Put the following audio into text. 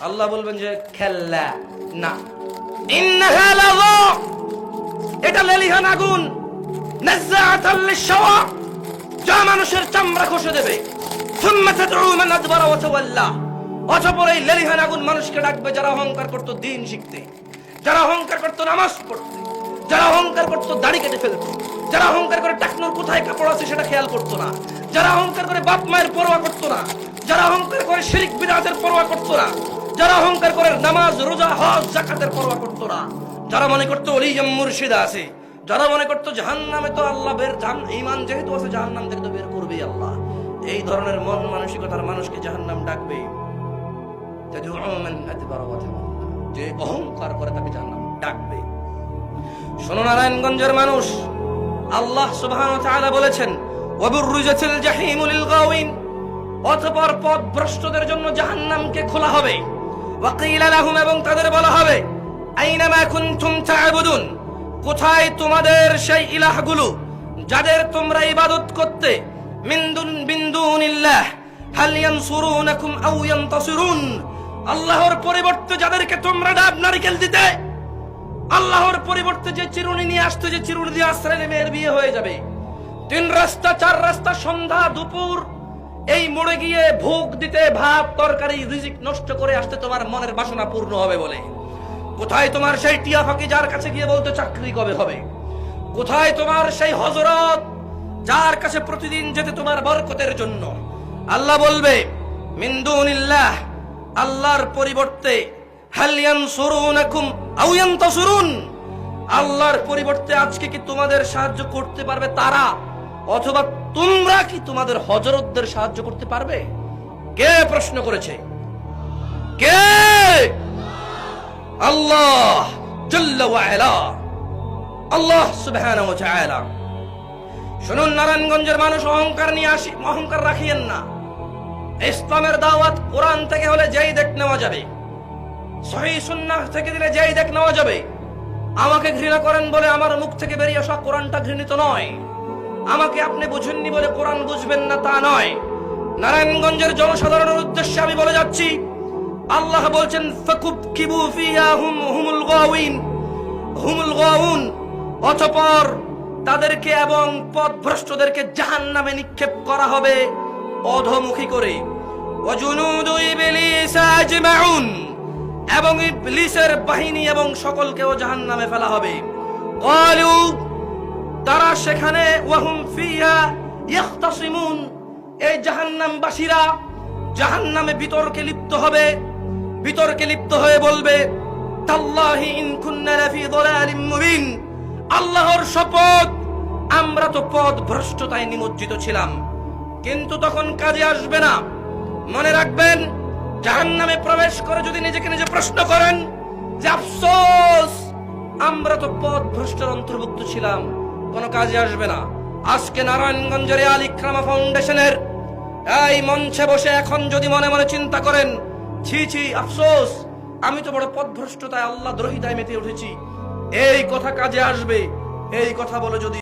আল্লাহ বলবেন যে খেল্লা না, ইন্নাহা লাযা, এটা লেলিহান আগুন, নাযাআতাল লিশওয়া, যা মানুষের চামড়া খসে দেবে। সুম্মা তাদউ মান আদবারা ওয়া তাওয়াল্লা, অতঃপর এই লেলিহান আগুন মানুষকে ডাকবে যারা অহংকার করতো দ্বীন শিখতে, যারা অহংকার করতো নামাজ পড়তে, যারা অহংকার করতো দাড়ি কেটে ফেলতো, যারা অহংকার করে টাকনোর কোথায় কাপড় আছে সেটা খেয়াল করতো না, যারা অহংকার করে বাপ মায়ের পরোয়া করতো না, যারা অহংকার করে শিরক বিদআতের পরোয়া করতো না, যারা অহংকার করে নামাজ রোজা হজ যাকাতের পরোয়া করতো না, যারা মনে করতো ওলি মুর্শিদ আছে, যারা মনে করতো জাহান্নামে তো আল্লাহ বের, ঈমান যেহেতু আছে জাহান্নাম থেকে তো বের করবেই আল্লাহ, এই ধরনের মন মানসিকতার মানুষকে জাহান্নাম ডাকবে। যে অহংকার করে তাকে জাহান্নাম ডাকবে। শোনো নারায়ণগঞ্জের মানুষ, আল্লাহ সুবহানাহু ওয়া তাআলা বলেছেন ওয়াবুররিজাতিল জাহিমু লিল গাওয়িন, অতঃপর পথভ্রষ্টদের জন্য জাহান্নামকে খোলা হবে। ওয়াকিলা লাহুম, এবং তাদের বলা হবে আইনামা কুনতুম তা'বুদুন, কোথায় তোমাদের সেই ইলাহগুলো যাদের তোমরা ইবাদত করতে, মিন দুনিল্লাহ হাল ইয়ানসুরুনাকুম আও ইয়ানতাসিরুন, আল্লাহর পরিবর্তে যাদেরকে তোমরা ডাব নারকেল দিতে, আল্লাহর পরিবর্তে যে চিরুনি নিয়ে আসতে, যে চিরুনি দিয়ে আশ্রয় মেয়ের বিয়ে হয়ে যাবে, 3 রাস্তা 4 রাস্তা সন্ধ্যা দুপুর এই মোড়ে গিয়ে ভোগ দিতে, ভাত তরকারি রিজিক নষ্ট করে আসতে তোমার মনের বাসনা পূর্ণ হবে বলে, কোথায় তোমার সেই টিয়া ফাঁকি যার কাছে গিয়ে বলতে চাকরি কবে হবে, কোথায় তোমার সেই হযরত যার কাছে প্রতিদিন যেতে তোমার বরকতের জন্য। আল্লাহ বলবে মিন দুনিল্লাহ, আল্লাহর পরিবর্তে, হাল ইয়ানসুরুনাকুম আও ইয়ানতাসিরুন, আল্লাহর পরিবর্তে আজকে কি তোমাদের সাহায্য করতে পারবে তারা, অথবা তোমরা কি তোমাদের হযরতদের সাহায্য করতে পারবে? কে প্রশ্ন করেছে? কে? আল্লাহ জাল্লা ওয়া আলা, আল্লাহ সুবহানাহু ওয়া তাআলা। শুনুন নারায়ণগঞ্জের মানুষ, অহংকার নিয়ে আসি, অহংকার রাখিয়েন না। ইসলামের দাওয়াত কোরআন থেকে হলে যেই দেখ নেওয়া যাবে, সহিহ সুন্নাহ থেকে দিলে যেই দেখ নেওয়া যাবে। আমাকে ঘৃণা করেন বলে আমার মুখ থেকে বেরিয়ে আসা কোরআনটা ঘৃণিত নয়, আমাকে আপনি বুঝেননি বলে কোরআন বুঝবেন না তা নয়। নারায়ণগঞ্জের জনসাধারণের উদ্দেশ্যে আমি বলে যাচ্ছি, আল্লাহ বলছেন ফাকুবকিবু ফিহা হুমুল গাওয়িন, হুমুল গাওয়ুন, অতঃপর তাদেরকে এবং পথভ্রষ্টদেরকে জাহান্নামে নিক্ষেপ করা হবে অধোমুখী করে। ওয়াজুনুদু ইবলিস আজমাউন, এবং ইবলিসের বাহিনী এবং সকলকেও জাহান্নামে ফেলা হবে। ক্বালু, তারা সেখানে ওয়াহুম ফিহা ইখতাসিমুন, এই জাহান্নামবাসীরা জাহান্নামে বিতর্কে লিপ্ত হবে, বিতর্কে লিপ্ত হয়ে বলবে তাল্লাহি ইন কুন্না লাফি যালালিম মুবিন, আল্লাহর শপথ আমরা তো পথ ভ্রষ্টতায় নিমজ্জিত ছিলাম। কিন্তু তখন কাজে আসবে না। মনে রাখবেন, জাহান্নামে প্রবেশ করে যদি নিজেকে নিজে প্রশ্ন করেন যে আফসোস আমরা তো পথ ভ্রষ্টের অন্তর্ভুক্ত ছিলাম, কোনো কাজে আসবে না। আজকে নারায়ণগঞ্জের আল ইকরামা ফাউন্ডেশনের এই মঞ্চে বসে এখন যদি মনে মনে চিন্তা করেন ছি ছি আফসোস আমি তো বড় পথভ্রষ্টতায় আল্লাহ দ্রোহিতায় মেতে উঠেছি, এই কথা কাজে আসবে। এই কথা বলে যদি